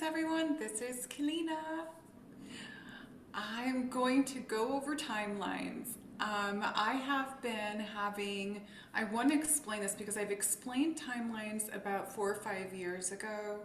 everyone, this is Keleena. I'm going to go over timelines. I want to explain this because I've explained timelines about 4 or 5 years ago,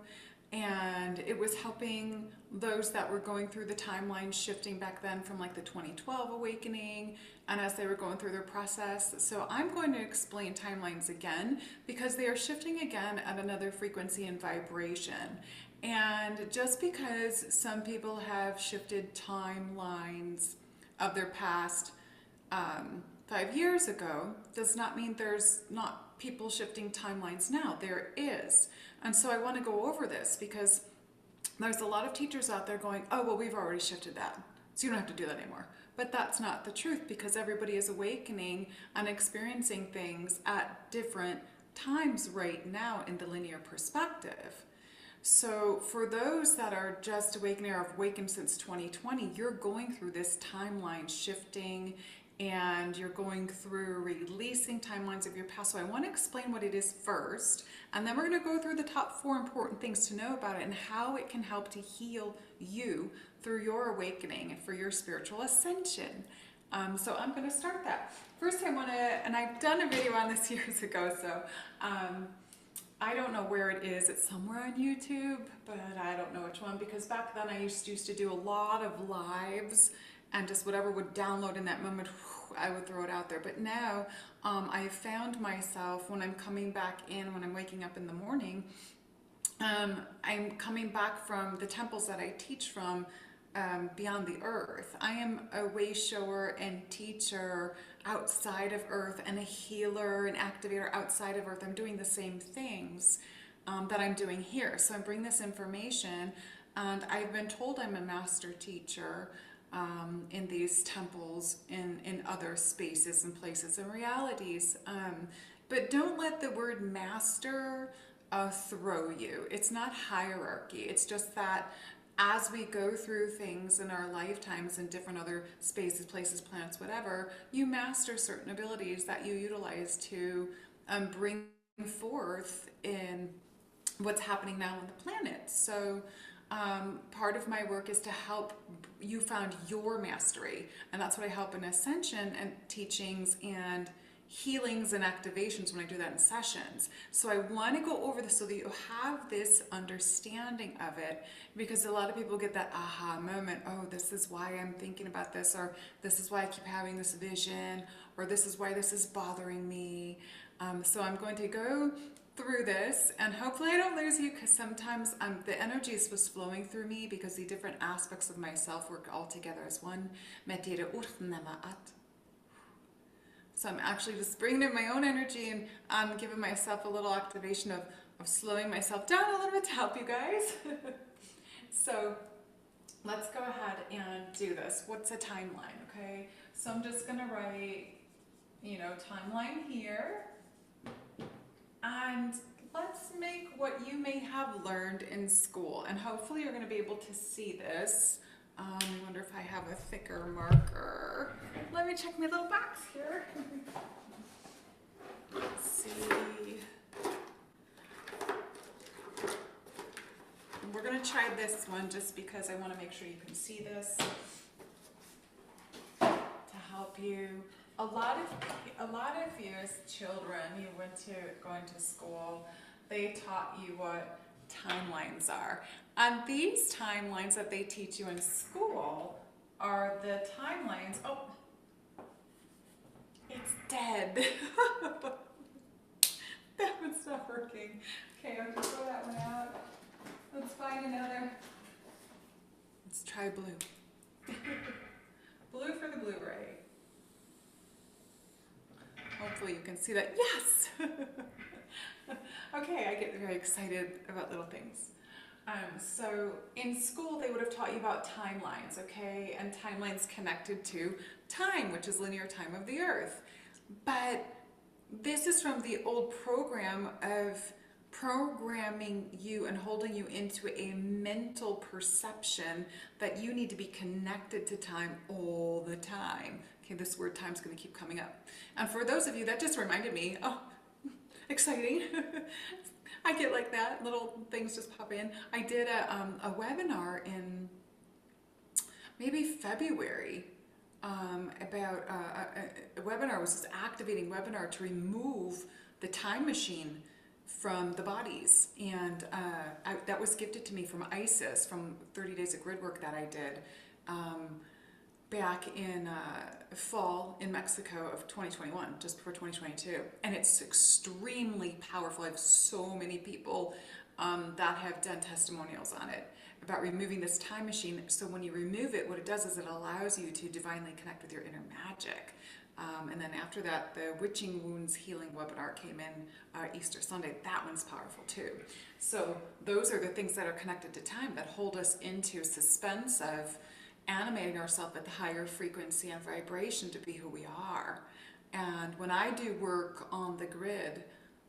and it was helping those that were going through the timeline shifting back then from like the 2012 awakening and as they were going through their process. So I'm going to explain timelines again because they are shifting again at another frequency and vibration. And just because some people have shifted timelines of their past 5 years ago does not mean there's not people shifting timelines now. There is. And so I want to go over this because there's a lot of teachers out there going, oh, well, we've already shifted that, so you don't have to do that anymore. But that's not the truth because everybody is awakening and experiencing things at different times right now in the linear perspective. So for those that are just awakening or have awakened since 2020, you're going through this timeline shifting and you're going through releasing timelines of your past. So I want to explain what it is first, and then we're going to go through the top 4 important things to know about it and how it can help to heal you through your awakening and for your spiritual ascension. So I'm going to start that. First I want to, and I've done a video on this years ago, so I don't know where it is. It's somewhere on YouTube, but I don't know which one, because back then I used to do a lot of lives and just whatever would download in that moment, I would throw it out there. But now I have found myself when I'm coming back in, when I'm waking up in the morning, I'm coming back from the temples that I teach from beyond the earth. I am a wayshower and teacher outside of earth and a healer and activator outside of earth. I'm doing the same things that I'm doing here. So I'm bringing this information, and I've been told I'm a master teacher in these temples, in other spaces and places and realities. But don't let the word master throw you. It's not hierarchy. It's just that as we go through things in our lifetimes in different other spaces, places, planets, whatever, you master certain abilities that you utilize to bring forth in what's happening now on the planet. So part of my work is to help you find your mastery, and that's what I help in Ascension and teachings and healings and activations when I do that in sessions. So I want to go over this so that you have this understanding of it, because a lot of people get that aha moment. Oh, this is why I'm thinking about this, or this is why I keep having this vision, or this is why this is bothering me. So I'm going to go through this, and hopefully I don't lose you, because sometimes the energy is just flowing through me because the different aspects of myself work all together as one. So I'm actually just bringing in my own energy and I'm giving myself a little activation of slowing myself down a little bit to help you guys. So let's go ahead and do this. What's a timeline, okay? So I'm just gonna write, timeline here. And let's make what you may have learned in school. And hopefully you're gonna be able to see this. I wonder if I have a thicker marker. Let me check my little box here. Let's see. We're gonna try this one just because I want to make sure you can see this to help you. A lot of you as children, you went to going to school, they taught you what timelines are. And these timelines that they teach you in school are the timelines. Oh, it's dead. That one's not working. Okay, I'll just throw that one out. Let's find another. Let's try blue. Blue for the Blu-ray. Hopefully you can see that. Yes! Okay, I get very excited about little things. So in school they would have taught you about timelines, okay? And timelines connected to time, which is linear time of the earth. But this is from the old program of programming you and holding you into a mental perception that you need to be connected to time all the time. Okay, this word time's going to keep coming up. And for those of you, that just reminded me, oh, exciting. I get like that, little things just pop in. I did a webinar in maybe February about a webinar. It was this activating webinar to remove the time machine from the bodies, and that was gifted to me from Isis from 30 Days of Grid Work that I did back in fall in Mexico of 2021, just before 2022. And it's extremely powerful. I have so many people that have done testimonials on it about removing this time machine. So when you remove it, what it does is it allows you to divinely connect with your inner magic. And then after that, the Witching Wounds Healing webinar came in Easter Sunday. That one's powerful too. So those are the things that are connected to time that hold us into suspense of animating ourselves at the higher frequency and vibration to be who we are. And when I do work on the grid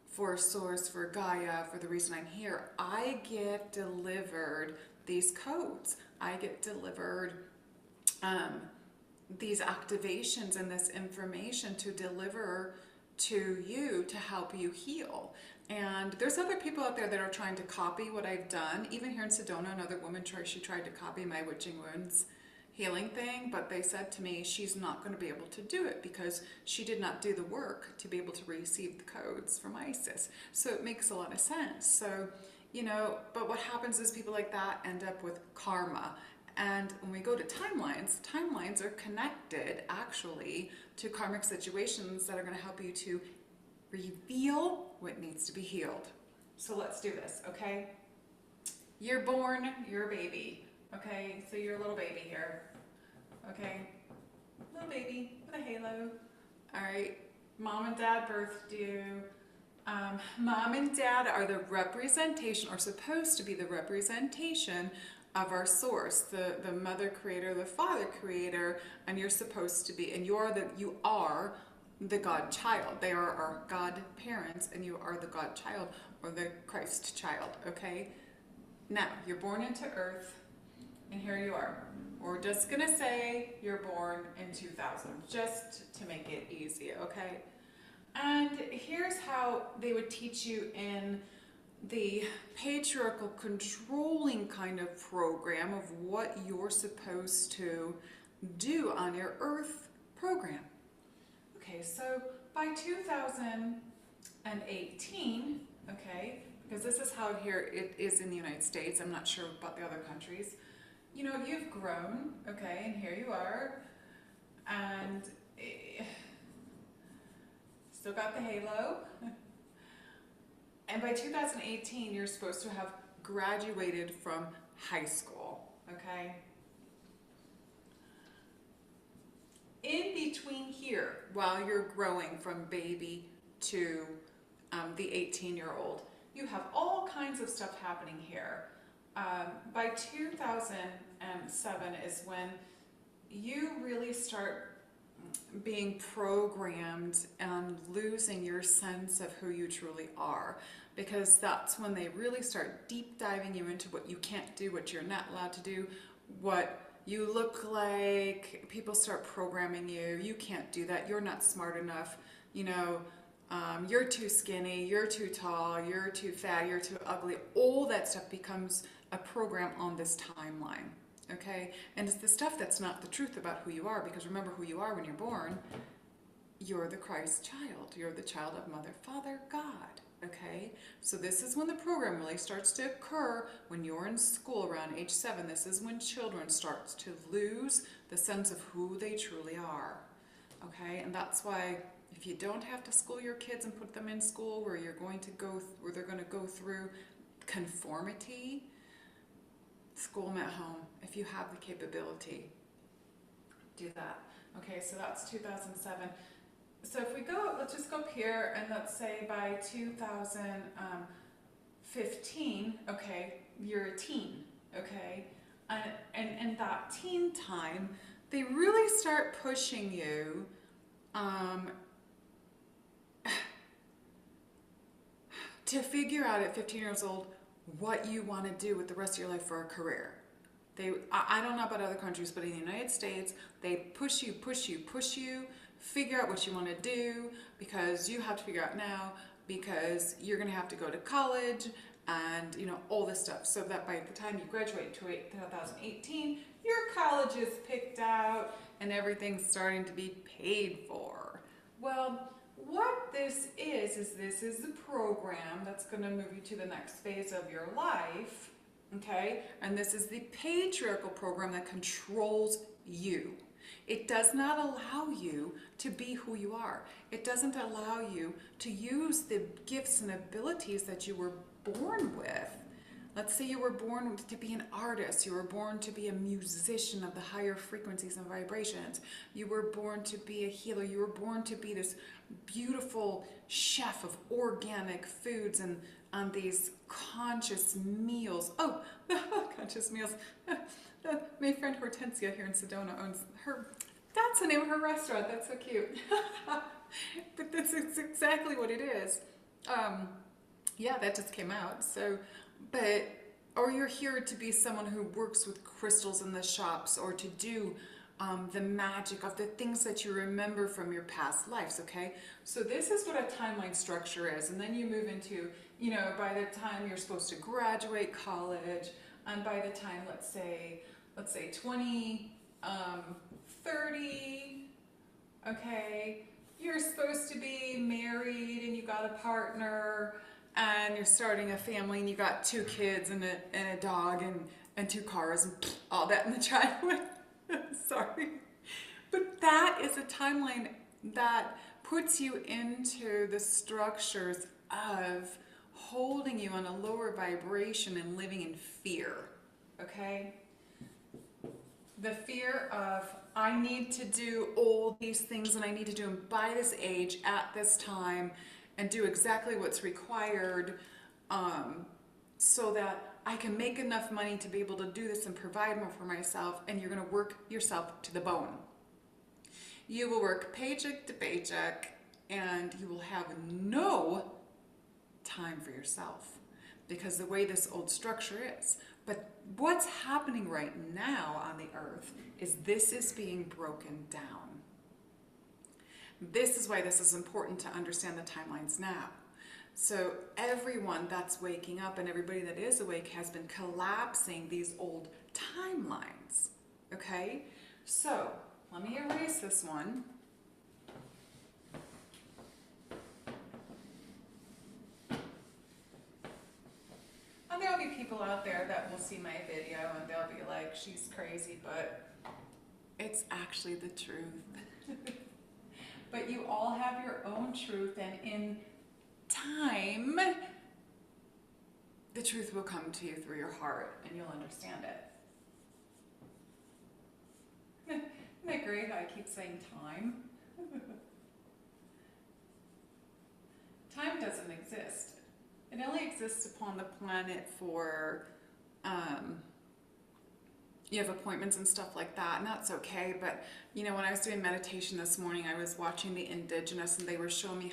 for Source, for Gaia, for the reason I'm here, I get delivered these codes. I get delivered these activations and this information to deliver to you to help you heal. And there's other people out there that are trying to copy what I've done. Even here in Sedona, another woman she tried to copy my Witching Wounds healing thing, but they said to me she's not going to be able to do it because she did not do the work to be able to receive the codes from Isis. So it makes a lot of sense. So, you know, but what happens is people like that end up with karma. And when we go to timelines are connected actually to karmic situations that are going to help you to reveal what needs to be healed. So let's do this, okay? You're born, you're a baby, okay? So you're a little baby here, okay? Little baby with a halo. All right, mom and dad birthed you. Mom and dad are the representation, or supposed to be the representation of our source, the mother creator, the father creator, and you're supposed to be, and you are the God child. They are our God parents, and you are the God child, or the Christ child, okay? Now, you're born into earth, and here you are. We're just gonna say you're born in 2000, just to make it easy, okay? And here's how they would teach you in the patriarchal controlling kind of program of what you're supposed to do on your earth program. Okay, so by 2018, okay, because this is how here it is in the United States, I'm not sure about the other countries, you know, you've grown, okay, and here you are, and still got the halo. And by 2018, you're supposed to have graduated from high school, okay? In between here, while you're growing from baby to the 18-year-old, you have all kinds of stuff happening here. By 2007 is when you really start being programmed and losing your sense of who you truly are, because that's when they really start deep diving you into what you can't do, what you're not allowed to do, what you look like. People start programming you. You can't do that. You're not smart enough. You know, you're too skinny, you're too tall, you're too fat, you're too ugly. All that stuff becomes a program on this timeline. Okay, and it's the stuff that's not the truth about who you are, because remember who you are when you're born. You're the Christ child. You're the child of Mother, Father, God. Okay, so this is when the program really starts to occur when you're in school around age 7. This is when children start to lose the sense of who they truly are. Okay, and that's why if you don't have to school your kids and put them in school where you're going to go, where they're going to go through conformity, school them at home if you have the capability. Do that. Okay, so that's 2007. So if we go, let's just go up here and let's say by 2015, okay, you're a teen, okay? And that teen time, they really start pushing you to figure out at 15 years old what you want to do with the rest of your life for a career. I don't know about other countries, but in the United States, they push you, figure out what you want to do, because you have to figure out now, because you're going to have to go to college and, you know, all this stuff. So that by the time you graduate in 2018, your college is picked out and everything's starting to be paid for. Well, what this is this is the program that's going to move you to the next phase of your life, okay? And this is the patriarchal program that controls you. It does not allow you to be who you are. It doesn't allow you to use the gifts and abilities that you were born with. Let's say you were born to be an artist. You were born to be a musician of the higher frequencies and vibrations. You were born to be a healer. You were born to be this beautiful chef of organic foods and on these conscious meals. Oh, conscious meals. My friend Hortensia here in Sedona owns her, that's the name of her restaurant. That's so cute. But that's exactly what it is. Yeah, that just came out. So, but, or you're here to be someone who works with crystals in the shops, or to do the magic of the things that you remember from your past lives, okay? So this is what a timeline structure is. And then you move into, you know, by the time you're supposed to graduate college, and by the time, let's say 30, okay, you're supposed to be married and you got a partner and you're starting a family and you got 2 kids and a dog and 2 cars and all that in the driveway. Sorry. But that is a timeline that puts you into the structures of holding you on a lower vibration and living in fear, okay? The fear of, I need to do all these things and I need to do them by this age at this time and do exactly what's required so that I can make enough money to be able to do this and provide more for myself, and you're going to work yourself to the bone. You will work paycheck to paycheck and you will have no time for yourself because the way this old structure is. But what's happening right now on the earth is this is being broken down. This is why this is important to understand the timelines now. So everyone that's waking up and everybody that is awake has been collapsing these old timelines, okay? So let me erase this one. And there'll be people out there that will see my video and they'll be like, she's crazy, but it's actually the truth. But you all have your own truth, and in time, the truth will come to you through your heart and you'll understand it. Isn't that great how I keep saying time? Time doesn't exist. It only exists upon the planet for, you have appointments and stuff like that, and that's okay. But, you know, when I was doing meditation this morning, I was watching the Indigenous, and they were showing me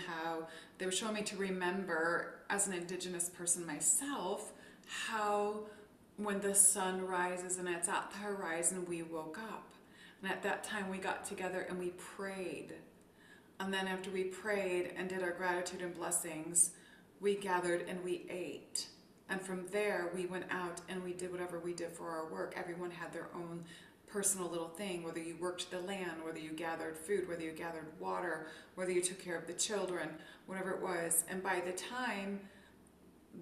to remember, as an Indigenous person myself, how when the sun rises and it's at the horizon, we woke up. And at that time, we got together and we prayed. And then after we prayed and did our gratitude and blessings, we gathered and we ate. And from there, we went out and we did whatever we did for our work. Everyone had their own personal little thing, whether you worked the land, whether you gathered food, whether you gathered water, whether you took care of the children, whatever it was. And by the time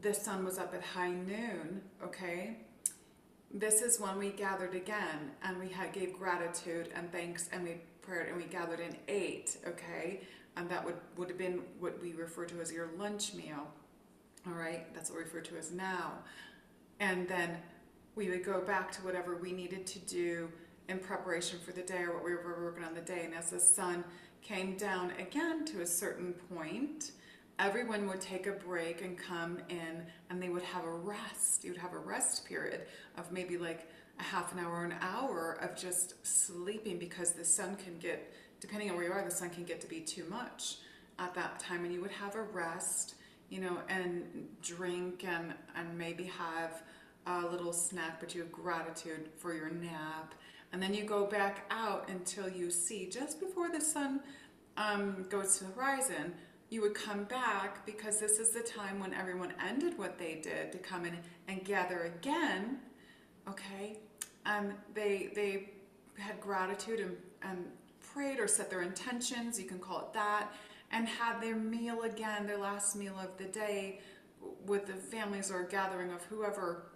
the sun was up at high noon, okay, this is when we gathered again and we gave gratitude and thanks, and we prayed and we gathered and ate, okay? And that would have been what we refer to as your lunch meal. All right, that's what we refer to as now. And then we would go back to whatever we needed to do in preparation for the day or what we were working on the day. And as the sun came down again to a certain point, everyone would take a break and come in and they would have a rest. You would have a rest period of maybe like a half an hour, an hour of just sleeping, because the sun can get, depending on where you are, the sun can get to be too much at that time. And you would have a rest, you know, and drink and maybe have a little snack, but you have gratitude for your nap. And then you go back out until you see, just before the sun goes to the horizon, you would come back, because this is the time when everyone ended what they did to come in and gather again, okay? They had gratitude and prayed or set their intentions, you can call it that, and had their meal again, their last meal of the day with the families or gathering of whoever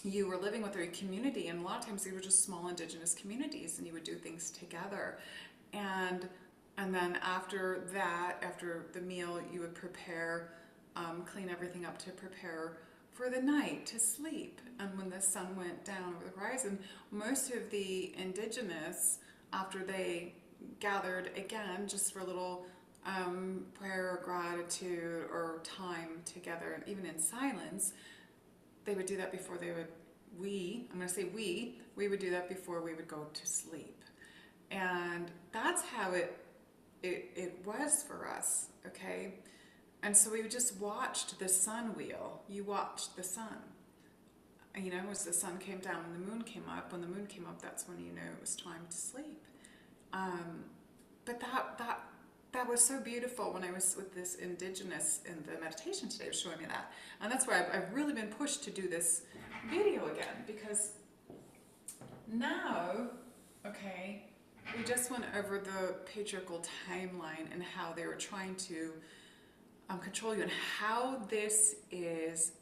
you were living with or your community. And a lot of times they were just small indigenous communities, and you would do things together. And then after that, after the meal, you would prepare, clean everything up to prepare for the night to sleep. And when the sun went down over the horizon, most of the indigenous, after they gathered again just for a little prayer or gratitude or time together, even in silence, they would do that before they would, I'm going to say we would do that before we would go to sleep. And that's how it was for us, okay? And so we just watched the sun wheel. You watched the sun. You know, as the sun came down and the moon came up, when the moon came up, that's when you knew it was time to sleep. But that was so beautiful when I was with this indigenous in the meditation today, was showing me that. And that's why I've really been pushed to do this video again, because now, okay, we just went over the patriarchal timeline and how they were trying to control you, and how this is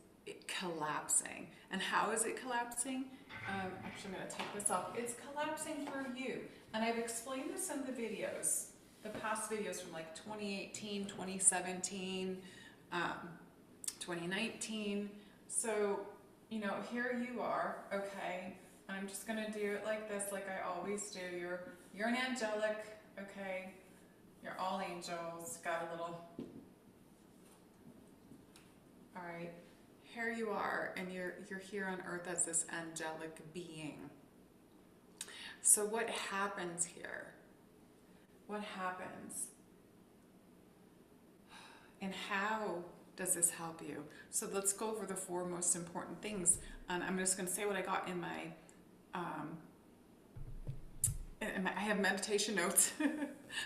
collapsing. And how is it collapsing? Actually, I'm going to take this off. It's collapsing for you. And I've explained this in the videos, the past videos from like 2018, 2017, 2019. So, you know, here you are, okay? And I'm just going to do it like this, like I always do. You're an angelic, okay? You're all angels. Got a little... All right. Here you are, and you're here on earth as this angelic being. So what happens here? What happens? And how does this help you? So let's go over the 4 most important things. And I'm just going to say what I got in my, I have meditation notes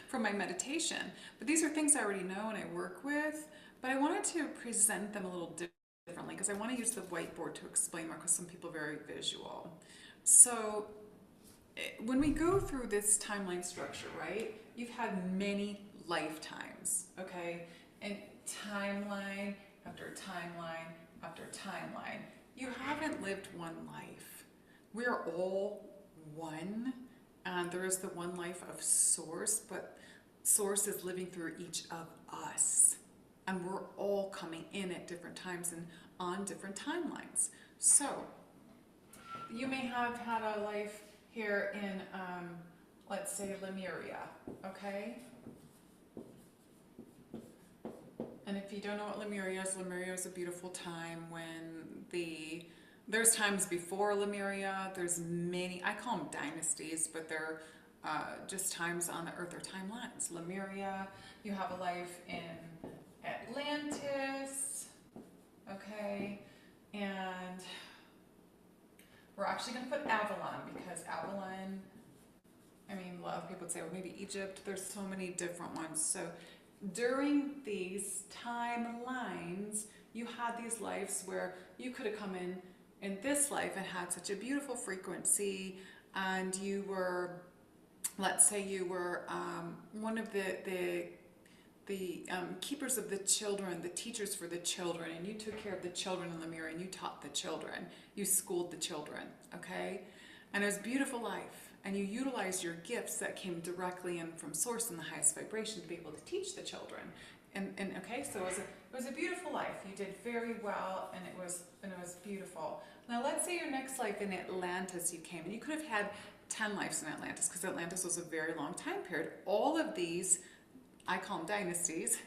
from my meditation. But these are things I already know and I work with. But I wanted to present them a little differently, because I want to use the whiteboard to explain more, because some people are very visual. So when we go through this timeline structure, right, you've had many lifetimes, okay? And timeline after timeline after timeline. You haven't lived one life. We're all one, and there is the one life of Source, but Source is living through each of us. And we're all coming in at different times and on different timelines. So you may have had a life here in, let's say, Lemuria, okay? And if you don't know what Lemuria is a beautiful time when there's times before Lemuria, there's many, I call them dynasties, but they're just times on the earth or timelines. Lemuria, you have a life in Atlantis, okay, and we're actually going to put Avalon, because Avalon, I mean, a lot of people would say, well, maybe Egypt. There's so many different ones. So during these timelines, you had these lives where you could have come in this life and had such a beautiful frequency, and you were, let's say you were one of the keepers of the children, the teachers for the children, and you took care of the children in Lemuria, and you taught the children, you schooled the children, okay? And it was a beautiful life, and you utilized your gifts that came directly in from Source in the highest vibration to be able to teach the children. And okay, so it was a beautiful life. You did very well, and it was beautiful. Now let's say your next life in Atlantis you came, and you could have had 10 lives in Atlantis, because Atlantis was a very long time period. All of these, I call them dynasties,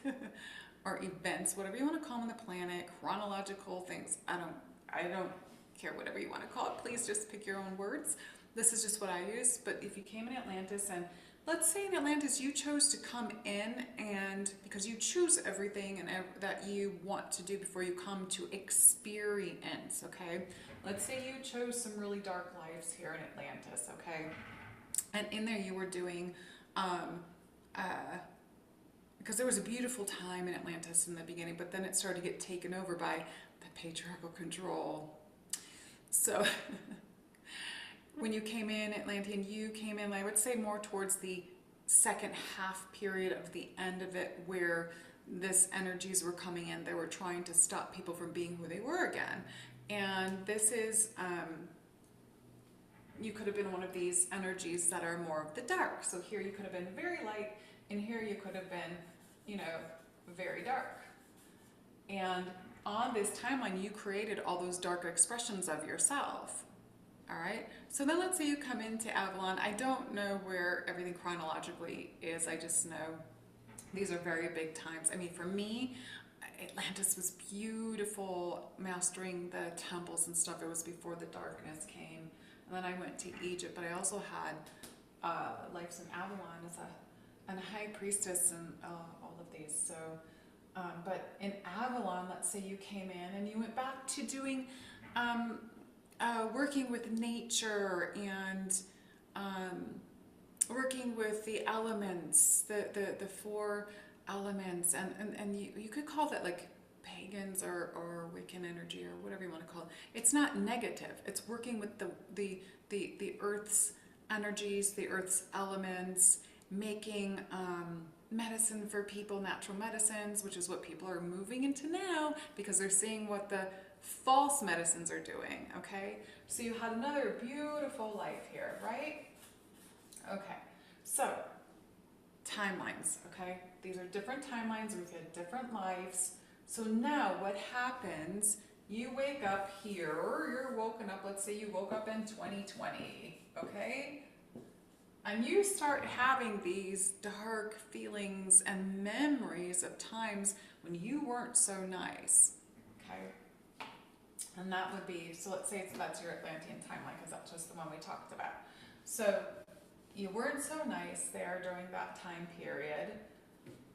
or events, whatever you want to call them on the planet, chronological things. I don't care whatever you want to call it. Please just pick your own words. This is just what I use. But if you came in Atlantis, and let's say in Atlantis you chose to come in, and because you choose everything and that you want to do before you come to experience, okay? Let's say you chose some really dark lives here in Atlantis, okay? And in there you were doing because there was a beautiful time in Atlantis in the beginning, but then it started to get taken over by the patriarchal control. So when you came in, Atlantean, you came in, I would say more towards the second half period of the end of it, where this energies were coming in. They were trying to stop people from being who they were again. And this is, you could have been one of these energies that are more of the dark. So here you could have been very light, and here you could have been, you know, very dark. And on this timeline, you created all those dark expressions of yourself. All right. So then let's say you come into Avalon. I don't know where everything chronologically is. I just know these are very big times. I mean, for me, Atlantis was beautiful, mastering the temples and stuff. It was before the darkness came. And then I went to Egypt, but I also had lives in Avalon as a high priestess and all of these. So, but in Avalon, let's say you came in and you went back to doing working with nature and working with the elements, the four elements, and you could call that like pagans or Wiccan energy or whatever you want to call it. It's not negative. It's working with the earth's energies, the earth's elements, making medicine for people, natural medicines, which is what people are moving into now because they're seeing what the false medicines are doing. Okay, so you had another beautiful life here, right? Okay, so timelines. Okay, these are different timelines. We've had different lives. So now what happens, you wake up here, or you're woken up, let's say you woke up in 2020, okay? And you start having these dark feelings and memories of times when you weren't so nice, okay? And that would be, so let's say that's your Atlantean timeline, because that's just the one we talked about. So you weren't so nice there during that time period,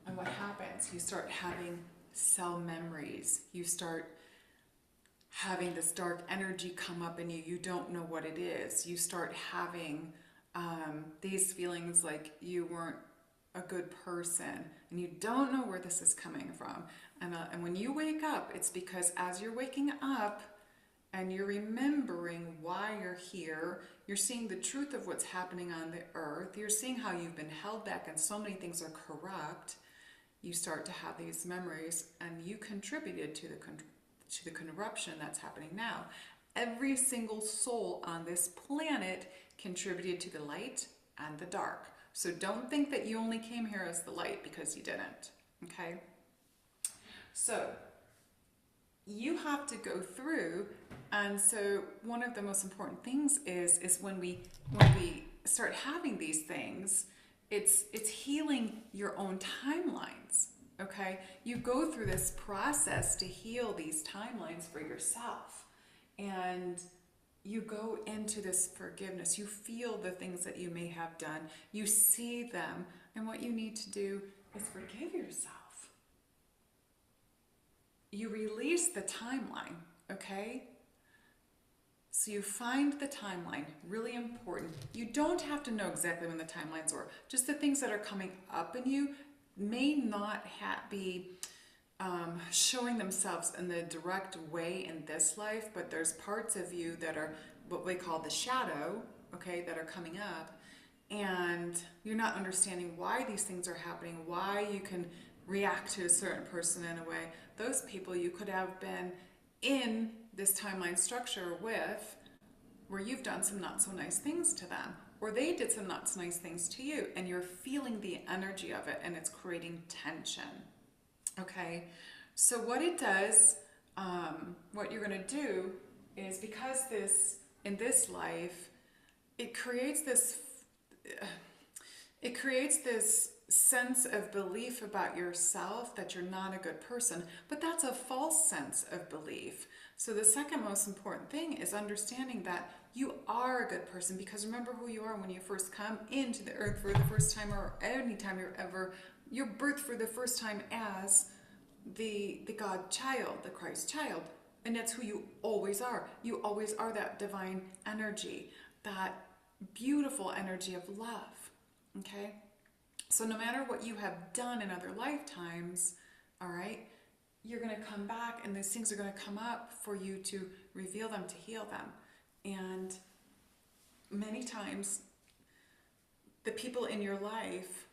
and what happens? You start having cell memories. You start having this dark energy come up in you. You don't know what it is. You start having these feelings like you weren't a good person, and you don't know where this is coming from. And when you wake up, it's because as you're waking up and you're remembering why you're here, you're seeing the truth of what's happening on the earth. You're seeing how you've been held back and so many things are corrupt. You start to have these memories, and you contributed to the corruption that's happening now. Every single soul on this planet contributed to the light and the dark. So don't think that you only came here as the light, because you didn't. Okay? So you have to go through, and so one of the most important things is when we start having these things, it's healing your own timelines. Okay, you go through this process to heal these timelines for yourself, and you go into this forgiveness. You feel the things that you may have done, you see them, and what you need to do is forgive yourself. You release the timeline. Okay, so you find the timeline, really important. You don't have to know exactly when the timelines were. Just the things that are coming up in you may not be showing themselves in the direct way in this life, but there's parts of you that are what we call the shadow, okay, that are coming up, and you're not understanding why these things are happening, why you can react to a certain person in a way. Those people you could have been in this timeline structure with, where you've done some not so nice things to them, or they did some not so nice things to you, and you're feeling the energy of it, and it's creating tension. Okay, so what it does, what you're going to do is, because in this life, it creates this sense of belief about yourself that you're not a good person, but that's a false sense of belief. So the second most important thing is understanding that you are a good person, because remember who you are when you first come into the earth for the first time, or any time you're birthed for the first time as the God child, the Christ child, and that's who you always are. You always are that divine energy, that beautiful energy of love. Okay, So no matter what you have done in other lifetimes, all right, you're going to come back and these things are going to come up for you to reveal them, to heal them. And many times, the people in your life,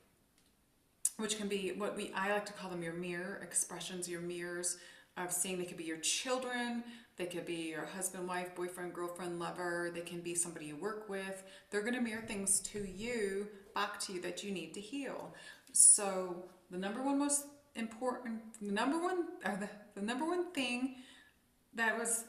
which can be what I like to call them your mirror expressions, your mirrors of seeing. They could be your children, they could be your husband, wife, boyfriend, girlfriend, lover, they can be somebody you work with. They're going to mirror things to you, back to you, that you need to heal. So the number one most important, the number one thing that was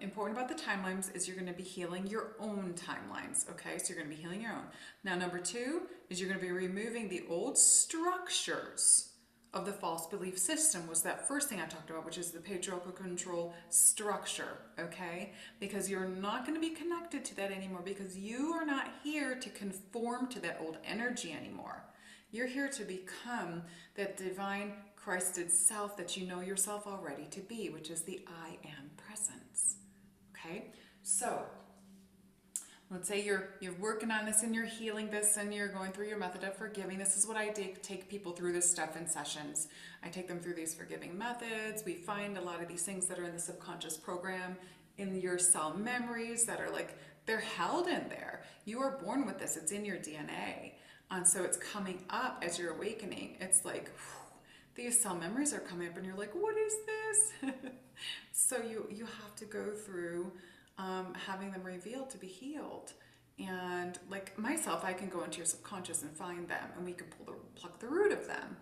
important about the timelines is you're going to be healing your own timelines. Okay, so you're going to be healing your own. Now, number two is you're going to be removing the old structures of the false belief system. Was that first thing I talked about, which is the patriarchal control structure. Okay, because you're not going to be connected to that anymore, because you are not here to conform to that old energy anymore. You're here to become that divine Christed self that you know yourself already to be, which is the I am presence. Okay, so let's say you're working on this and you're healing this and you're going through your method of forgiving. This is what I take people through this stuff in sessions. I take them through these forgiving methods. We find a lot of these things that are in the subconscious program, in your cell memories, that are like, they're held in there. You are born with this. It's in your DNA. And so it's coming up as you're awakening. It's like, these cell memories are coming up and you're like, what is this? So you have to go through having them revealed to be healed. And like myself, I can go into your subconscious and find them, and we can pluck the root of them.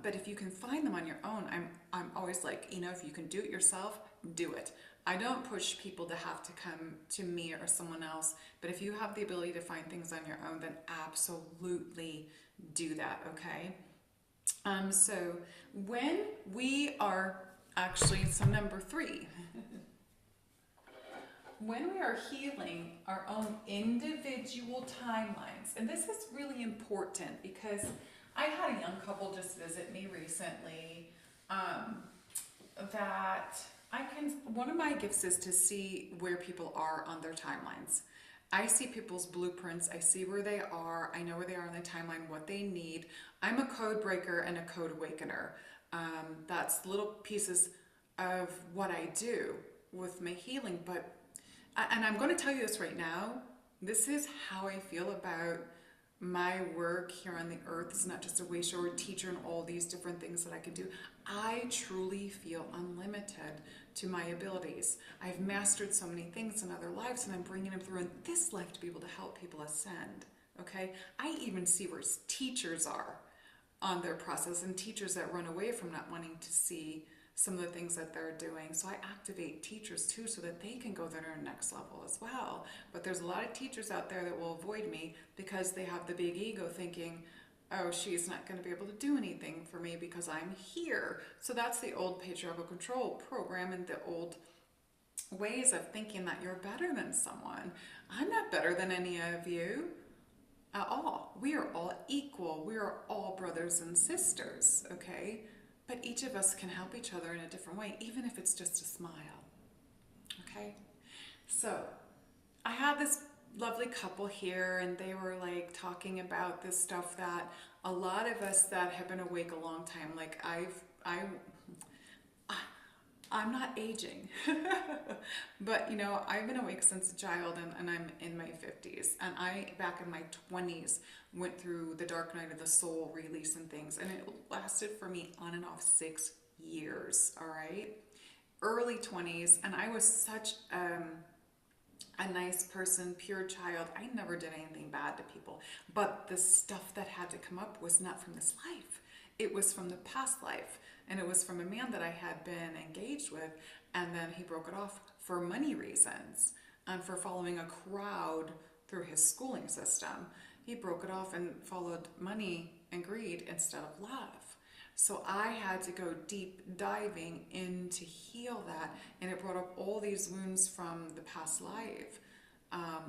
But if you can find them on your own, I'm always like, if you can do it yourself, do it. I don't push people to have to come to me or someone else, but if you have the ability to find things on your own, then absolutely do that, okay? So when we are number three, when we are healing our own individual timelines, and this is really important because I had a young couple just visit me recently, that one of my gifts is to see where people are on their timelines. I see people's blueprints. I see where they are. I know where they are on the timeline, what they need. I'm a code breaker and a code awakener. That's little pieces of what I do with my healing. And I'm going to tell you this right now. This is how I feel about my work here on the earth. It's not just a Wayshower teacher and all these different things that I can do. I truly feel unlimited to my abilities. I've mastered so many things in other lives, and I'm bringing them through in this life to be able to help people ascend. Okay? I even see where teachers are on their process, and teachers that run away from not wanting to see some of the things that they're doing. So I activate teachers too, so that they can go to their next level as well. But there's a lot of teachers out there that will avoid me because they have the big ego, thinking, oh, she's not going to be able to do anything for me because I'm here. So that's the old patriarchal control program and the old ways of thinking that you're better than someone. I'm not better than any of you at all. We are all equal. We are all brothers and sisters, okay? But each of us can help each other in a different way, even if it's just a smile, okay? So I had this lovely couple here, and they were like talking about this stuff that a lot of us that have been awake a long time, like I'm not aging, but I've been awake since a child, and I'm in my 50s, and I, back in my 20s, went through the dark night of the soul, releasing things, and it lasted for me on and off 6 years, all right? Early 20s, and I was such a nice person, pure child. I never did anything bad to people, but the stuff that had to come up was not from this life. It was from the past life, and it was from a man that I had been engaged with, and then he broke it off for money reasons and for following a crowd through his schooling system. He broke it off and followed money and greed instead of love. So I had to go deep diving in to heal that, and it brought up all these wounds from the past life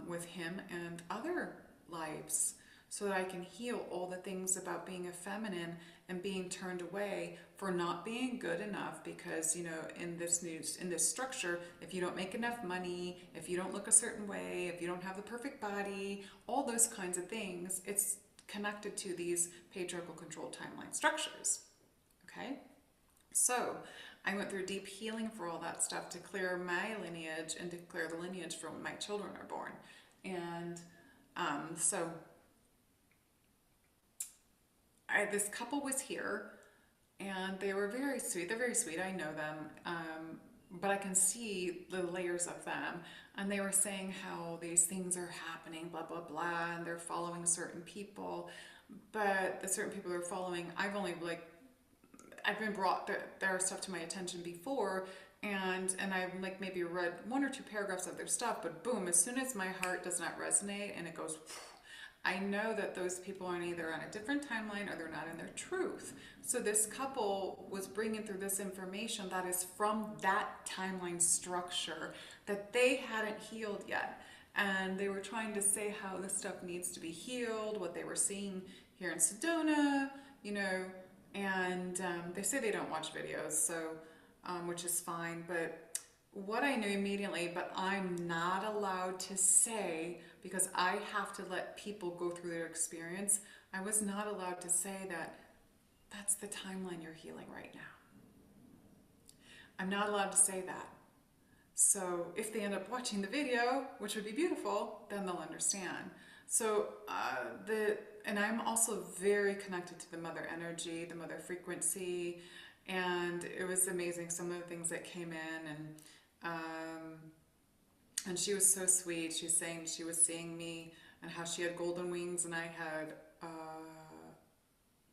with him and other lives, so that I can heal all the things about being a feminine and being turned away for not being good enough, because in this structure, if you don't make enough money, if you don't look a certain way, if you don't have the perfect body, all those kinds of things, it's connected to these patriarchal control timeline structures. Okay? So I went through deep healing for all that stuff to clear my lineage and to clear the lineage for when my children are born. And so this couple was here, and they were very sweet. They're very sweet. I know them. But I can see the layers of them. And they were saying how these things are happening, blah, blah, blah, and they're following certain people. But the certain people they're following, I've been brought their stuff to my attention before, and I've maybe read 1 or 2 paragraphs of their stuff, but boom, as soon as my heart does not resonate and it goes, I know that those people are either on a different timeline or they're not in their truth. So this couple was bringing through this information that is from that timeline structure that they hadn't healed yet. And they were trying to say how this stuff needs to be healed, what they were seeing here in Sedona, and they say they don't watch videos, so which is fine. But what I knew immediately, but I'm not allowed to say, because I have to let people go through their experience, I was not allowed to say that that's the timeline you're healing right now. I'm not allowed to say that. So if they end up watching the video, which would be beautiful, then they'll understand. So and I'm also very connected to the mother energy, the mother frequency, and it was amazing some of the things that came in, and she was so sweet. She was saying she was seeing me and how she had golden wings and I had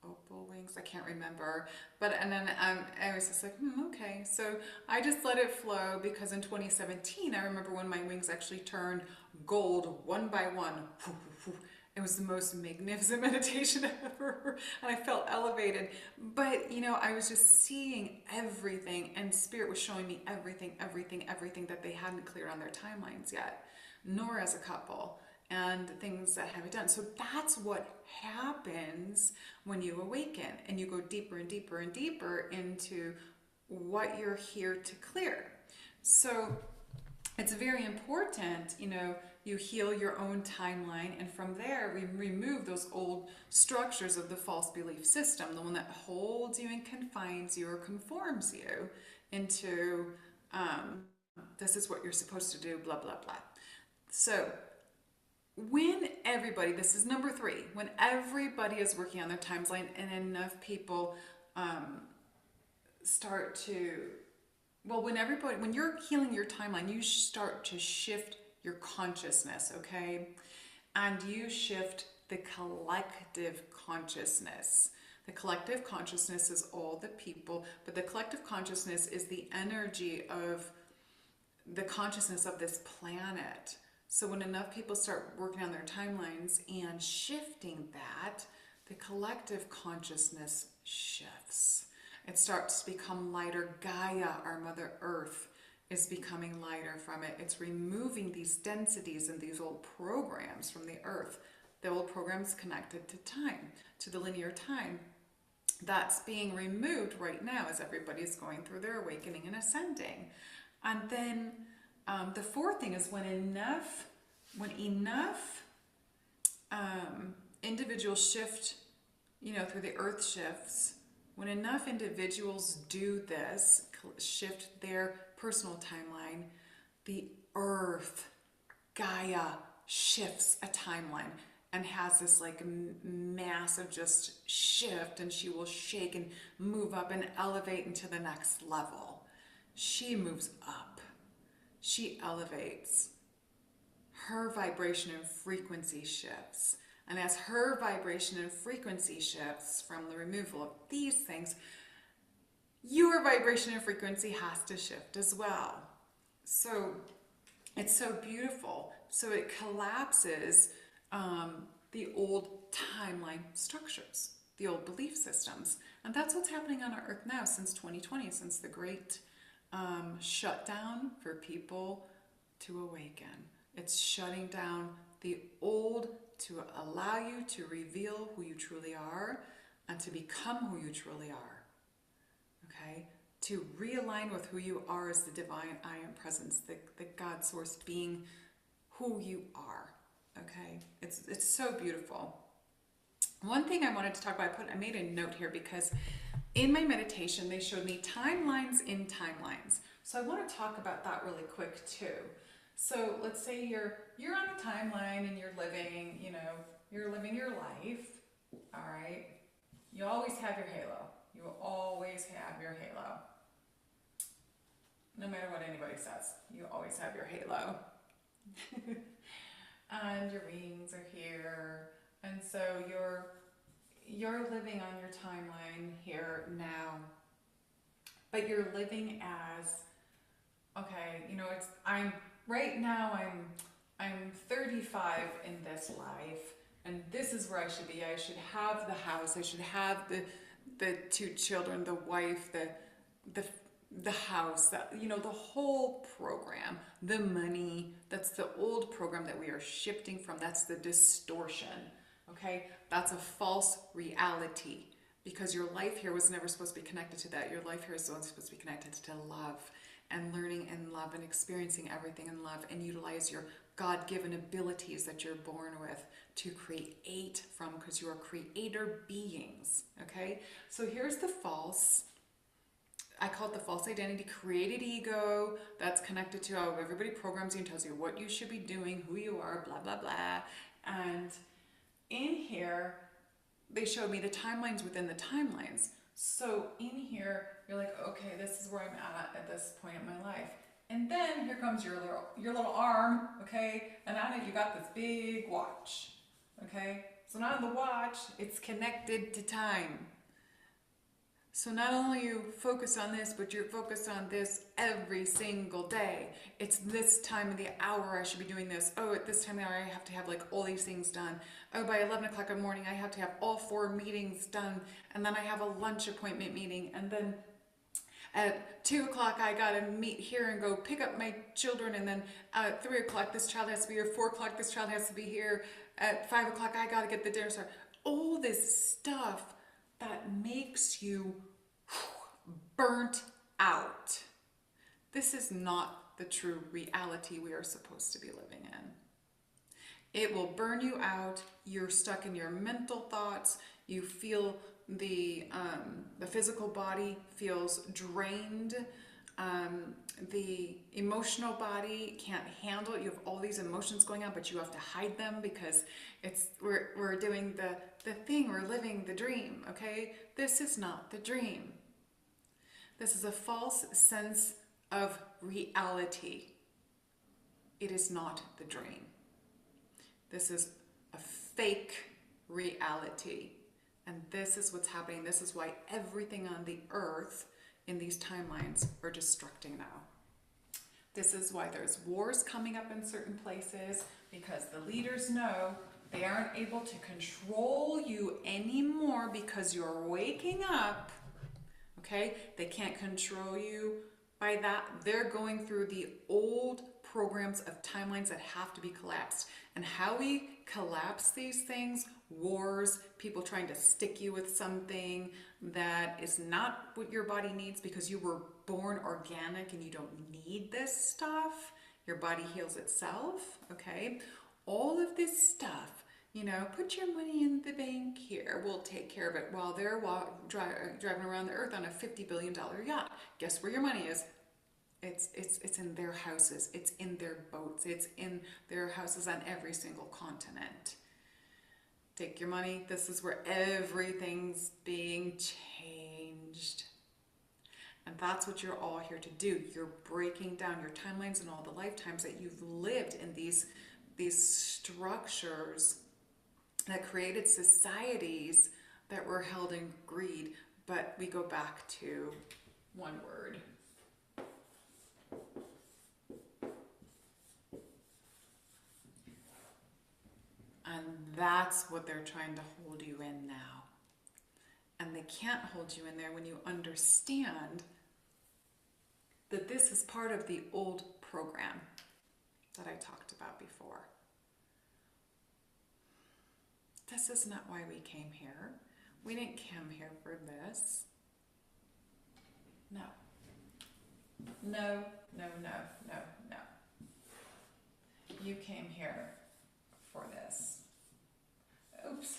opal wings. I can't remember, and then I was just like, okay. So I just let it flow, because in 2017 I remember when my wings actually turned gold one by one. It was the most magnificent meditation ever, and I felt elevated. But I was just seeing everything, and Spirit was showing me everything that they hadn't cleared on their timelines yet, nor as a couple, and things that haven't done. So that's what happens when you awaken and you go deeper and deeper and deeper into what you're here to clear. So it's very important, you heal your own timeline, and from there we remove those old structures of the false belief system, the one that holds you and confines you or conforms you into this is what you're supposed to do, blah, blah, blah. So when everybody, this is number 3, when everybody is working on their timeline and enough people start to, when you're healing your timeline, you start to shift your consciousness, okay? And you shift the collective consciousness. The collective consciousness is all the people, but the collective consciousness is the energy of the consciousness of this planet. So when enough people start working on their timelines and shifting that, the collective consciousness shifts. It starts to become lighter. Gaia, our Mother Earth, is becoming lighter from it. It's removing these densities and these old programs from the earth. The old programs connected to time, to the linear time. That's being removed right now as everybody's going through their awakening and ascending. And then the 4th thing is when enough individuals shift, through the earth shifts, when enough individuals do this, shift their personal timeline, the earth, Gaia, shifts a timeline and has this massive just shift, and she will shake and move up and elevate into the next level. She moves up. She elevates. Her vibration and frequency shifts. And as her vibration and frequency shifts from the removal of these things, your vibration and frequency has to shift as well. So it's so beautiful. So it collapses the old timeline structures, the old belief systems. And that's what's happening on our earth now since 2020, since the great shutdown for people to awaken. It's shutting down the old to allow you to reveal who you truly are and to become who you truly are. Okay? To realign with who you are as the divine I am presence, the God source being who you are. Okay? It's so beautiful. One thing I wanted to talk about, I made a note here because in my meditation, they showed me timelines in timelines. So I want to talk about that really quick too. So let's say you're on a timeline and you're living, you're living your life, all right? You always have your halo. You will always have your halo. No matter what anybody says, you always have your halo. And your wings are here. And so you're living on your timeline here now. But you're living as, okay, right now I'm 35 in this life, and this is where I should be. I should have the house, I should have the 2 children, the wife, the house, the whole program, the money. That's the old program that we are shifting from. That's the distortion, okay? That's a false reality, because your life here was never supposed to be connected to that. Your life here is only supposed to be connected to love and learning and love and experiencing everything in love, and utilize your God-given abilities that you're born with to create from, because you are creator beings, okay? So here's the false, I call it the false identity, created ego, that's connected to how everybody programs you and tells you what you should be doing, who you are, blah, blah, blah. And in here, they showed me the timelines within the timelines. So in here, you're like, okay, this is where I'm at this point in my life. And then here comes your little arm, okay? And on it, you got this big watch, okay? So now the watch, it's connected to time. So not only you focus on this, but you're focused on this every single day. It's this time of the hour I should be doing this. Oh, at this time of the hour I have to have like all these things done. Oh, by 11 o'clock in the morning I have to have all 4 meetings done. And then I have a lunch appointment meeting. And then at 2 o'clock I gotta meet here and go pick up my children. And then at 3 o'clock this child has to be here. 4 o'clock this child has to be here. At 5 o'clock I gotta get the dinner started. All this stuff that makes you burnt out. This is not the true reality we are supposed to be living in. It will burn you out. You're stuck in your mental thoughts. You feel the physical body feels drained. The emotional body can't handle it. You have all these emotions going on, but you have to hide them because we're doing the thing, we're living the dream, okay? This is not the dream. This is a false sense of reality. It is not the dream. This is a fake reality. And this is what's happening. This is why everything on the earth in these timelines are destructing now. This is why there's wars coming up in certain places, because the leaders know they aren't able to control you anymore because you're waking up, okay? They can't control you by that. They're going through the old programs of timelines that have to be collapsed. And how we collapse these things, wars, people trying to stick you with something that is not what your body needs because you were born organic and you don't need this stuff. Your body heals itself, okay? All of this stuff, you know, put your money in the bank here. We'll take care of it while they're driving around the earth on a $50 billion yacht. Guess where your money is? It's in their houses. It's in their boats. It's in their houses on every single continent. Take your money. This is where everything's being changed. And that's what you're all here to do. You're breaking down your timelines and all the lifetimes that you've lived in these structures that created societies that were held in greed. But we go back to one word. And that's what they're trying to hold you in now. And they can't hold you in there when you understand that this is part of the old program that I talked about before. This is not why we came here. We didn't come here for this. No. No, no, no, no, no. You came here for this. Oops.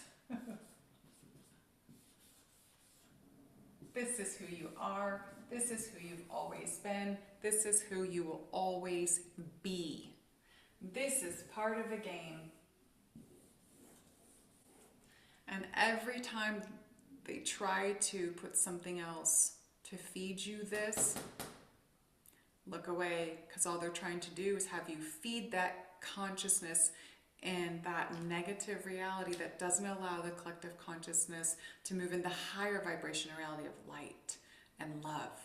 This is who you are. This is who you've always been. This is who you will always be. This is part of the game. And every time they try to put something else to feed you this, look away, because all they're trying to do is have you feed that consciousness and that negative reality that doesn't allow the collective consciousness to move in the higher vibration reality of light and love.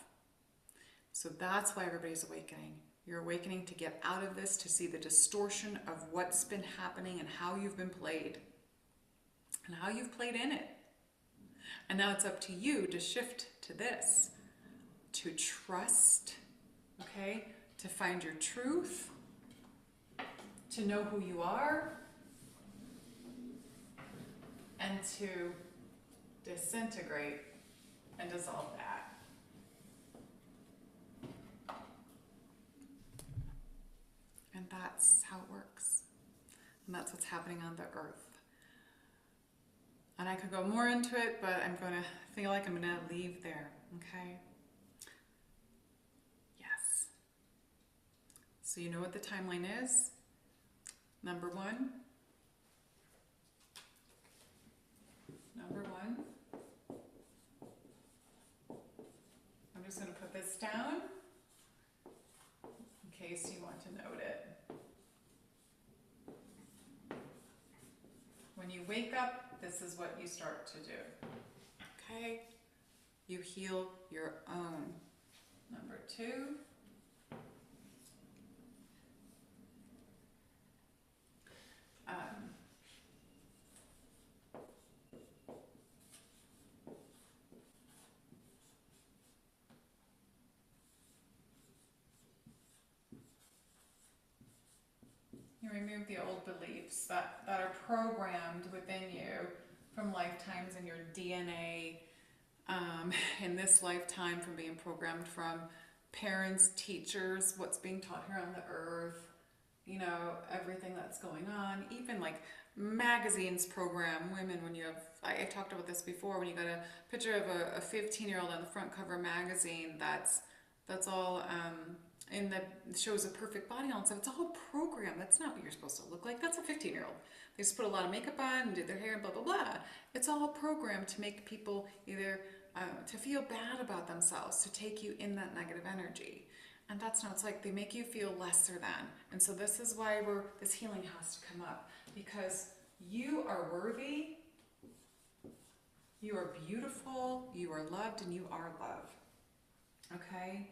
So that's why everybody's awakening. You're awakening to get out of this, to see the distortion of what's been happening and how you've been played and how you've played in it. And now it's up to you to shift to this, to trust, okay, to find your truth, to know who you are, and to disintegrate and dissolve that. And that's how it works. And that's what's happening on the earth. And I could go more into it, but I'm going to feel like I'm going to leave there, okay? Yes. So you know what the timeline is? Number one. I'm just going to put this down in case you want to note it. When you wake up, this is what you start to do. Okay? You heal your own. Number two. You remove the old beliefs that are programmed within you from lifetimes in your DNA, in this lifetime, from being programmed from parents, teachers, what's being taught here on the earth, you know, everything that's going on, even like magazines program women. When you have, I talked about this before, when you got a picture of a 15-year-old on the front cover magazine, that's all and that shows a perfect body on stuff. It's all programmed. That's not what you're supposed to look like. That's a 15-year-old. They just put a lot of makeup on and did their hair and blah, blah, blah. It's all programmed to make people either to feel bad about themselves, to take you in that negative energy. And that's not, it's like they make you feel lesser than. And so this is why this healing has to come up, because you are worthy, you are beautiful, you are loved, and you are love. Okay?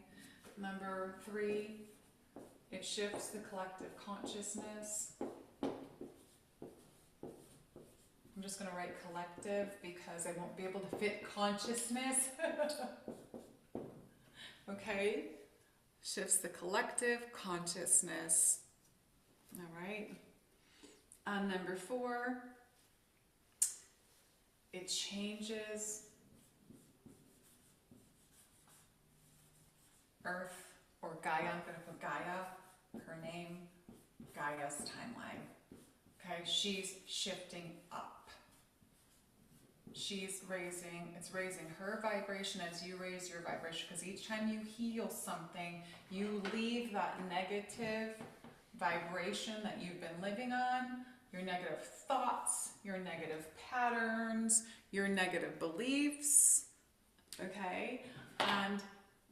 Number three, it shifts the collective consciousness. I'm just going to write collective because I won't be able to fit consciousness. Okay? Shifts the collective consciousness. All right? Number four, it changes Earth, or Gaia. I'm going to put Gaia, her name, Gaia's timeline. Okay, she's shifting up. It's raising her vibration as you raise your vibration, because each time you heal something, you leave that negative vibration that you've been living on, your negative thoughts, your negative patterns, your negative beliefs, okay? And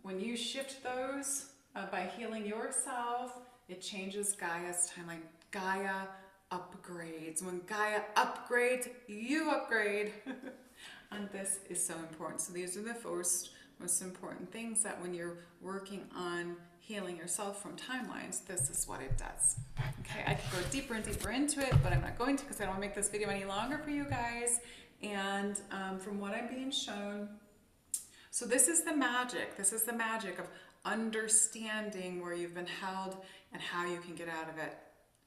when you shift those by healing yourself, it changes Gaia's timeline. Gaia upgrades. When Gaia upgrades, you upgrade. And this is so important. So these are the most important things, that when you're working on healing yourself from timelines, this is what it does. Okay, I could go deeper and deeper into it, but I'm not going to, because I don't want to make this video any longer for you guys. And from what I'm being shown, so this is the magic. This is the magic of understanding where you've been held and how you can get out of it.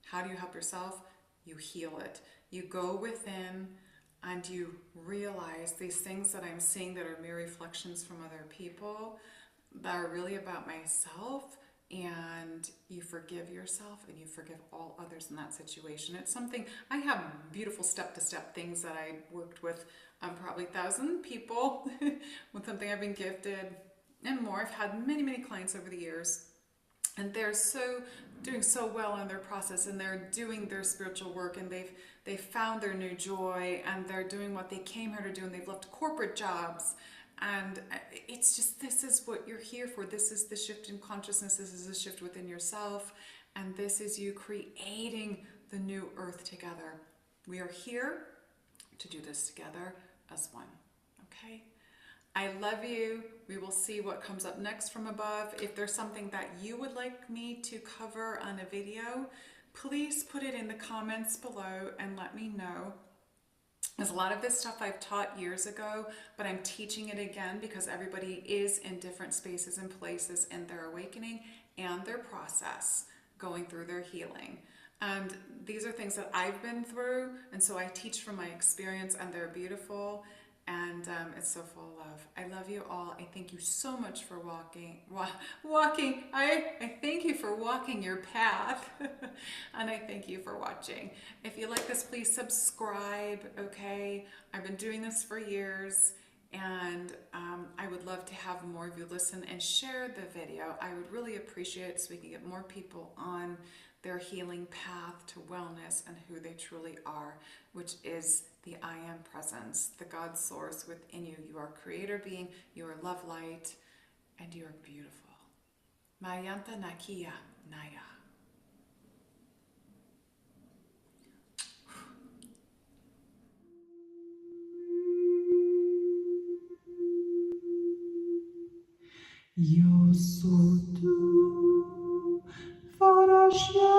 How do you help yourself? You heal it. You go within and you realize these things that I'm seeing that are mere reflections from other people, that are really about myself. and you forgive yourself and you forgive all others in that situation. It's something, I have beautiful step-to-step things that I worked with probably 1,000 people with something I've been gifted and more. I've had many, many clients over the years, and they're doing so well in their process, and they're doing their spiritual work, and they've found their new joy, and they're doing what they came here to do, and they've left corporate jobs. And it's just, this is what you're here for. This is the shift in consciousness. This is a shift within yourself. And this is you creating the new earth together. We are here to do this together as one. Okay? I love you. We will see what comes up next from above. If there's something that you would like me to cover on a video, please put it in the comments below and let me know. There's a lot of this stuff I've taught years ago, but I'm teaching it again because everybody is in different spaces and places in their awakening and their process, going through their healing. And these are things that I've been through, and so I teach from my experience, and they're beautiful, and it's so full of love. I love you all. I thank you so much for walking. I thank you for walking your path, and I thank you for watching. If you like this, please subscribe, okay? I've been doing this for years, and I would love to have more of you listen and share the video. I would really appreciate it so we can get more people on their healing path to wellness and who they truly are, which is the I Am presence, the God source within you. You are creator being, you are love light, and you are beautiful. Mayanta Nakia Naya. Yo soy tu, Farashya.